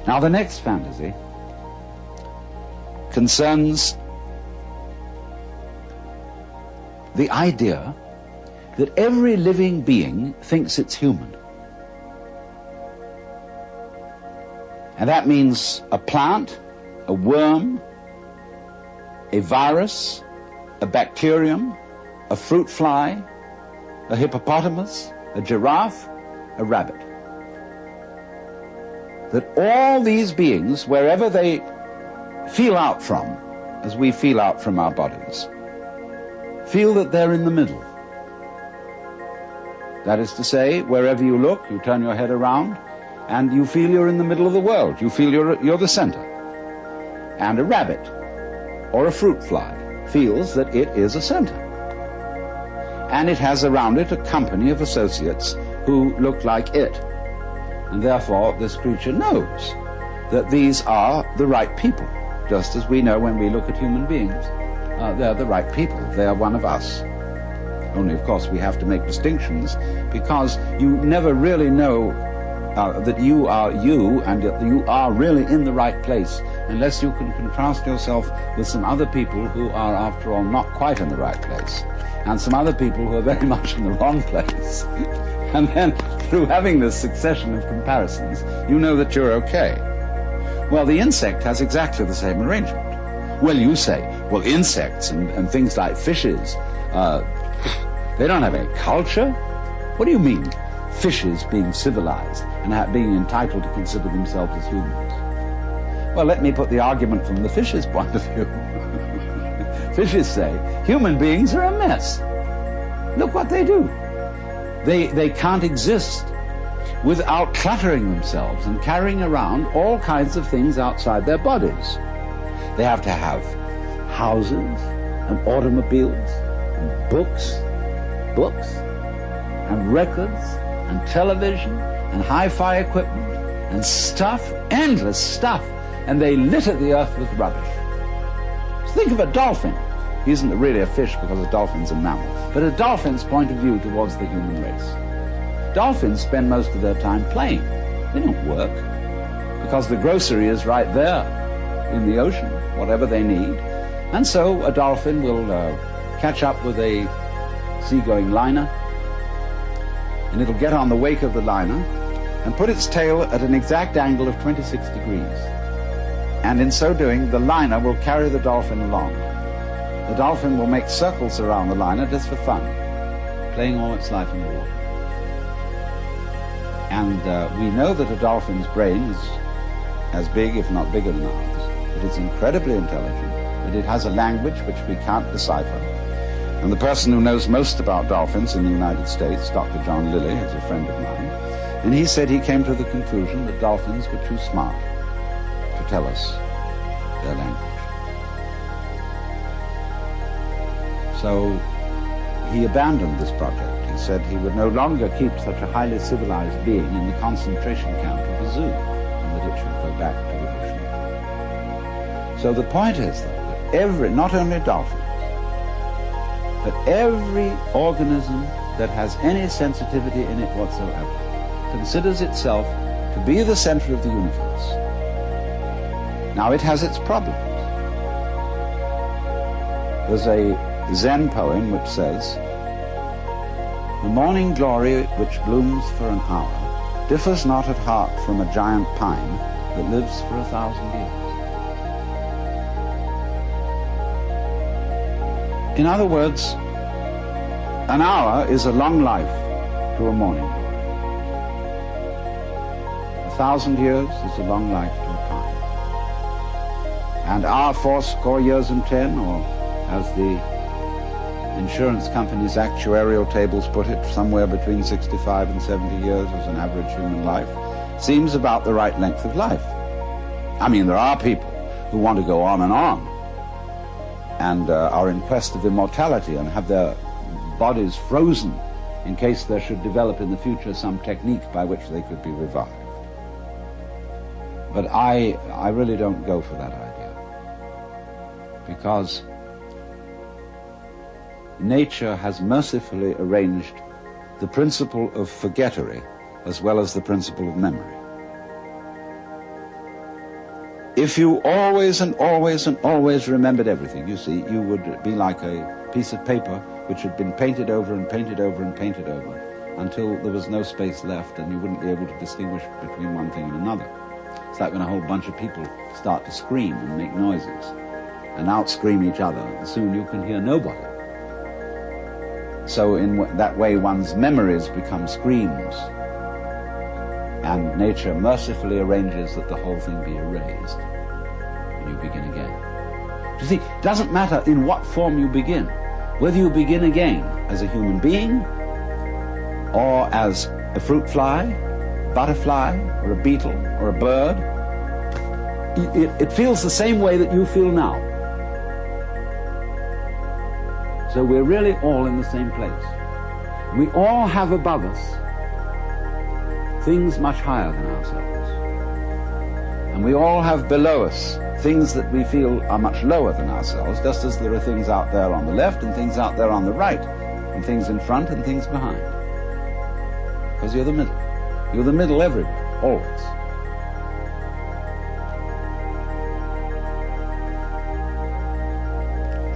Now, the next fantasy concerns the idea that every living being thinks it's human. And that means a plant, a worm, a virus, a bacterium, a fruit fly, a hippopotamus, a giraffe, a rabbit. That all these beings, wherever they feel out from, as we feel out from our bodies, feel that they're in the middle. That is to say, wherever you look, you turn your head around, and you feel you're in the middle of the world. You feel you're the center. And a rabbit or a fruit fly feels that it is a center. And it has around it a company of associates who look like it. And therefore, this creature knows that these are the right people, just as we know when we look at human beings. They're the right people. They are one of us. Only, of course, we have to make distinctions, because you never really know that you are you and that you are really in the right place unless you can contrast yourself with some other people who are, after all, not quite in the right place, and some other people who are very much in the wrong place. And then, through having this succession of comparisons, you know that you're okay. Well, the insect has exactly the same arrangement. Well, you say, well, insects and things like fishes, they don't have any culture? What do you mean, fishes being civilized and being entitled to consider themselves as humans? Well, let me put the argument from the fish's point of view. Fishes say, human beings are a mess. Look what they do. They can't exist without cluttering themselves and carrying around all kinds of things outside their bodies. They have to have houses and automobiles and books and records and television and hi-fi equipment and stuff, endless stuff, and they litter the earth with rubbish. So think of a dolphin. He isn't really a fish because a dolphin's a mammal, but a dolphin's point of view towards the human race. Dolphins spend most of their time playing. They don't work, because the grocery is right there in the ocean, whatever they need. And so a dolphin will catch up with a seagoing liner, and it'll get on the wake of the liner and put its tail at an exact angle of 26 degrees. And in so doing, the liner will carry the dolphin along. The dolphin will make circles around the liner just for fun, playing all its life in the water. And we know that a dolphin's brain is as big, if not bigger than ours. It is incredibly intelligent, but it has a language which we can't decipher. And the person who knows most about dolphins in the United States, Dr. John Lilly, is a friend of mine, and he said he came to the conclusion that dolphins were too smart to tell us their language. So he abandoned this project. He said he would no longer keep such a highly civilized being in the concentration camp of a zoo, and that it should go back to the ocean. So the point is, though, that not only dolphins, but every organism that has any sensitivity in it whatsoever considers itself to be the center of the universe. Now, it has its problems. There's a Zen poem which says, "The morning glory which blooms for an hour differs not at heart from a giant pine that lives for 1,000 years." In other words, an hour is a long life to a morning glory. 1,000 years is a long life to a pine. And our 80 years and 10, or as the insurance company's actuarial tables put it, somewhere between 65 and 70 years as an average human life, seems about the right length of life. I mean, there are people who want to go on and are in quest of immortality and have their bodies frozen in case there should develop in the future some technique by which they could be revived. But I really don't go for that idea, because nature has mercifully arranged the principle of forgettery as well as the principle of memory. If you always and always and always remembered everything, you see, you would be like a piece of paper which had been painted over and painted over and painted over until there was no space left and you wouldn't be able to distinguish between one thing and another. It's like when a whole bunch of people start to scream and make noises and out-scream each other, and soon you can hear nobody. So in that way one's memories become screams, and nature mercifully arranges that the whole thing be erased, and you begin again. You see, it doesn't matter in what form you begin, whether you begin again as a human being, or as a fruit fly, butterfly, or a beetle, or a bird. It feels the same way that you feel now. So we're really all in the same place. We all have above us things much higher than ourselves. And we all have below us things that we feel are much lower than ourselves, just as there are things out there on the left and things out there on the right, and things in front and things behind. Because you're the middle. You're the middle everywhere, always.